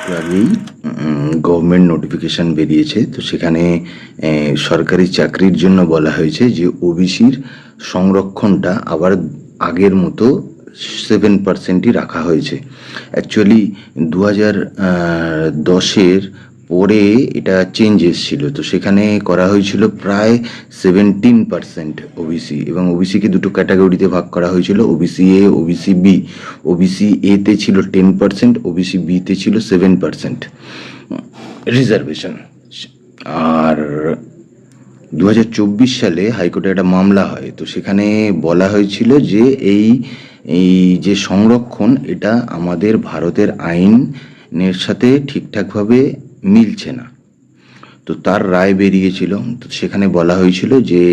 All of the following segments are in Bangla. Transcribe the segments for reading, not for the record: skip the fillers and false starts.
একটু আগেই গভর্নমেন্ট নোটিফিকেশন বেরিয়েছে, তো সেখানে সরকারি চাকরির জন্য বলা হয়েছে যে ওবিসির সংরক্ষণটা আবার আগের মতো 7%ই রাখা হয়েছে। অ্যাকচুয়ালি 2010-এর পরে এটা চেঞ্জ এসেছিল, তো সেখানে করা হয়েছিল প্রায় 17% ওবিসি, এবং ওবিসিকে দুটো ক্যাটাগরিতে ভাগ করা হয়েছিল, OBC A, OBC B. OBC এতে ছিল 10%, ওবিসি বিতে ছিল 7% রিজার্ভেশন। আর 2024 সালে হাইকোর্টে একটা মামলা হয়, তো সেখানে বলা হয়েছিল যে এই এই যে সংরক্ষণ, এটা আমাদের ভারতের আইনের সাথে ঠিকঠাকভাবে মিলছে না। তো তার রায় বেরিয়েছিল, তো সেখানে বলা হয়েছিল যে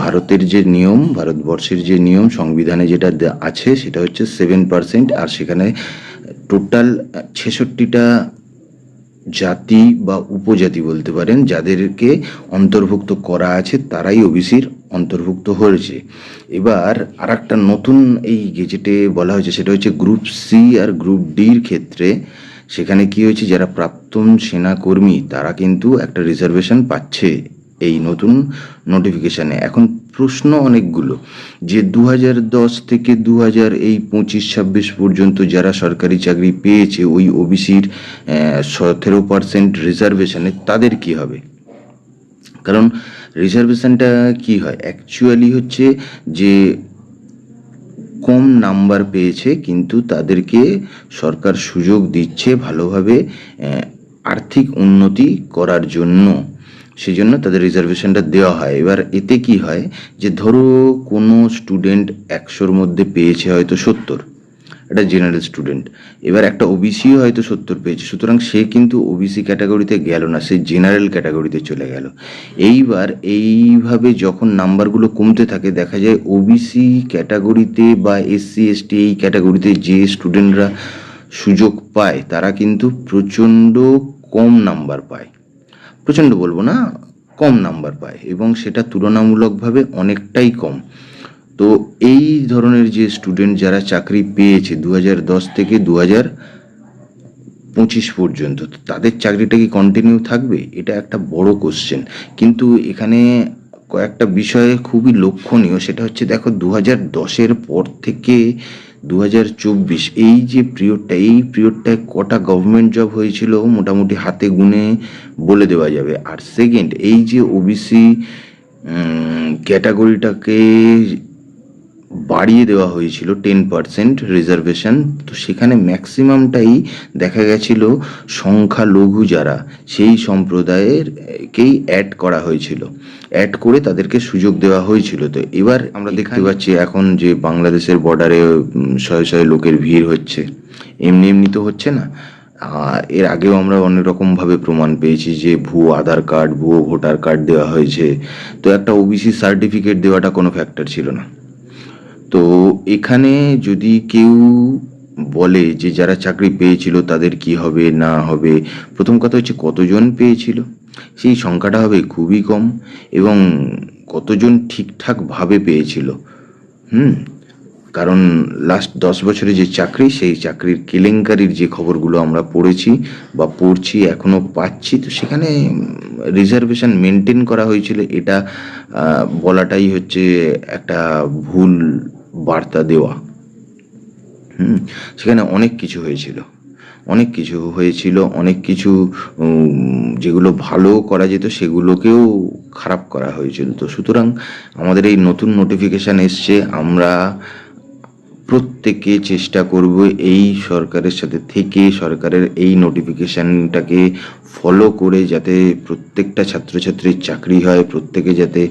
ভারতের যে নিয়ম, ভারতবর্ষের যে নিয়ম সংবিধানে যেটা আছে সেটা হচ্ছে 7%, আর সেখানে টোটাল 66টা জাতি বা উপজাতি বলতে পারেন যাদেরকে অন্তর্ভুক্ত করা আছে তারাই ওবিসির অন্তর্ভুক্ত হয়েছে। এবার আর একটা নতুন এই গেজেটে বলা হয়েছে, সেটা হচ্ছে গ্রুপ সি আর গ্রুপ ডির ক্ষেত্রে। সেখানে কি হয়েছে, যারা প্রাক্তন সেনাকর্মী তারা কিন্তু একটা রিজার্ভেশন পাচ্ছে এই নতুন নোটিফিকেশানে। এখন প্রশ্ন অনেকগুলো, যে 2010 থেকে 2025-26 পর্যন্ত যারা সরকারি চাকরি পেয়েছে ওই ওবিসির 17% রিজার্ভেশনে, তাদের কি হবে? কারণ রিজার্ভেশনটা কি হয় অ্যাকচুয়ালি হচ্ছে যে কম নাম্বার পেয়েছে কিন্তু তাদেরকে সরকার সুযোগ দিচ্ছে ভালোভাবে আর্থিক উন্নতি করার জন্য, সেজন্য তাদের রিজার্ভেশনটা দেওয়া হয়। এবার এতে কি হয়, যে ধরো কোনো স্টুডেন্ট 100-র মধ্যে পেয়েছে হয়তো 70, একটা জেনারেল স্টুডেন্ট। এবার একটা ওবিসিও হয়তো 70 পেয়েছে, সুতরাং সে কিন্তু ওবিসি ক্যাটাগরিতে গেল না, সে জেনারেল ক্যাটাগরিতে চলে গেল। এইবার এইভাবে যখন নাম্বারগুলো কমতে থাকে, দেখা যায় ওবিসি ক্যাটাগরিতে বা এসসি এসটি এই ক্যাটাগরিতে যে স্টুডেন্টরা সুযোগ পায় তারা কিন্তু প্রচণ্ড কম নাম্বার পায়। প্রচণ্ড বলবো না, কম নাম্বার পায়, এবং সেটা তুলনামূলকভাবে অনেকটাই কম। তো এই ধরনের যে স্টুডেন্ট যারা চাকরি পেয়েছে 2010 থেকে 2025 পর্যন্ত, তাদের চাকরিটা কি কন্টিনিউ থাকবে? এটা একটা বড় কোশ্চেন। কিন্তু এখানে কয়েকটা বিষয়ে খুবই লক্ষণীয়, সেটা হচ্ছে দেখো 2010-এর পর থেকে 2024 এই যে পিরিয়ডটা, এই পিরিয়ডটায় কটা গভর্নমেন্ট জব হয়েছিল মোটামুটি হাতে গুনে বলে দেওয়া যাবে। আর সেকেন্ড, এই যে ওবিসি ক্যাটাগরিটাকে বাড়িয়ে দেওয়া হয়েছিল 10% রিজার্ভেশন, তো সেখানে ম্যাক্সিমামটাই দেখা গেছিল সংখ্যালঘু যারা সেই সম্প্রদায়েরকেই অ্যাড করা হয়েছিল, অ্যাড করে তাদেরকে সুযোগ দেওয়া হয়েছিল। তো এবার আমরা দেখতে পাচ্ছি এখন যে বাংলাদেশের বর্ডারে শয়ে শয়ে লোকের ভিড় হচ্ছে, এমনি এমনি তো হচ্ছে না। এর আগেও আমরা অনেক রকমভাবে প্রমাণ পেয়েছি যে ভুয়ো আধার কার্ড, ভুয়ো ভোটার কার্ড দেওয়া হয়েছে। তো একটা ওবিসি সার্টিফিকেট দেওয়াটা কোনো ফ্যাক্টর ছিল না। তো এখানে যদি কেউ বলে যে যারা চাকরি পেয়েছিল তাদের কি হবে না হবে, প্রথম কথা হচ্ছে কতজন পেয়েছিল, সেই সংখ্যাটা হবে খুবই কম, এবং কতজন ঠিকঠাকভাবে পেয়েছিল। কারণ লাস্ট 10 বছরে যে চাকরি, সেই চাকরির কেলেঙ্কারির যে খবরগুলো আমরা পড়েছি বা পড়ছি, এখনও পাচ্ছি, তো সেখানে রিজার্ভেশন মেনটেন করা হয়েছিল, এটা বলাটাই হচ্ছে একটা ভুল বার্তা দেওয়া। সেখানে অনেক কিছু হয়েছিল, অনেক কিছু হয়েছিল, অনেক কিছু যেগুলো ভালো করা যেত সেগুলোকেও খারাপ করা হয়েছিল। তো সুতরাং আমাদের এই নতুন নোটিফিকেশান এসছে, আমরা প্রত্যেকে চেষ্টা করব এই সরকারের সাথে থেকে সরকারের এই নোটিফিকেশানটাকে ফলো করে যাতে প্রত্যেকটা ছাত্রছাত্রীর চাকরি হয়, প্রত্যেকে যাতে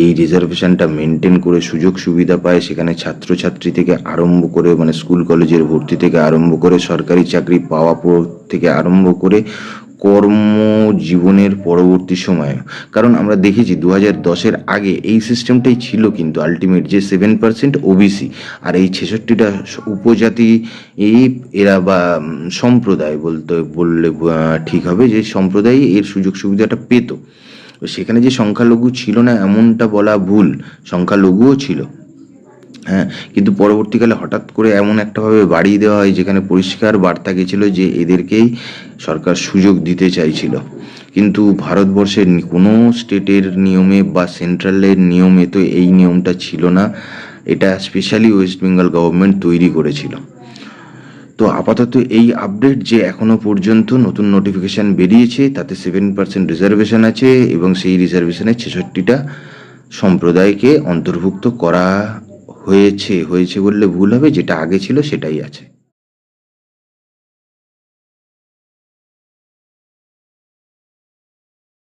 এই রিজার্ভেশনটা মেনটেন করে সুযোগ সুবিধা পায়। সেখানে ছাত্রছাত্রী থেকে আরম্ভ করে, মানে স্কুল কলেজের ভর্তি থেকে আরম্ভ করে সরকারি চাকরি পাওয়া থেকে আরম্ভ করে কর্মজীবনের পরবর্তী সময়ে। কারণ আমরা দেখেছি 2010-এর আগে এই সিস্টেমটাই ছিল, কিন্তু আলটিমেট যে 7% ওবিসি আর এই 66টা উপজাতি, এরা বা সম্প্রদায় বললে ঠিক হবে, যে সম্প্রদায় এর সুযোগ সুবিধাটা পেত। সেখানে যে সংখ্যালঘু ছিল না এমনটা বলা ভুল, সংখ্যালঘুও ছিল, হ্যাঁ, কিন্তু পরবর্তীকালে হঠাৎ করে এমন একটাভাবে বাড়িয়ে দেওয়া হয় যেখানে পরিষ্কার বার্তা গেছিল যে এদেরকেই সরকার সুযোগ দিতে চাইছিল। কিন্তু ভারতবর্ষের কোনো স্টেটের নিয়মে বা সেন্ট্রালের নিয়মে তো এই নিয়মটা ছিল না। এটা স্পেশালি ওয়েস্ট বেঙ্গল গভর্নমেন্ট তৈরি করেছিল। তো আপাতত এই আপডেট যে এখনো পর্যন্ত নতুন নোটিফিকেশান বেরিয়েছে, তাতে 7% রিজার্ভেশন আছে এবং সেই রিজার্ভেশনে 66টা সম্প্রদায়কে অন্তর্ভুক্ত করা হয়েছে বললে ভুল হবে, যেটা আগে ছিল সেটাই আছে।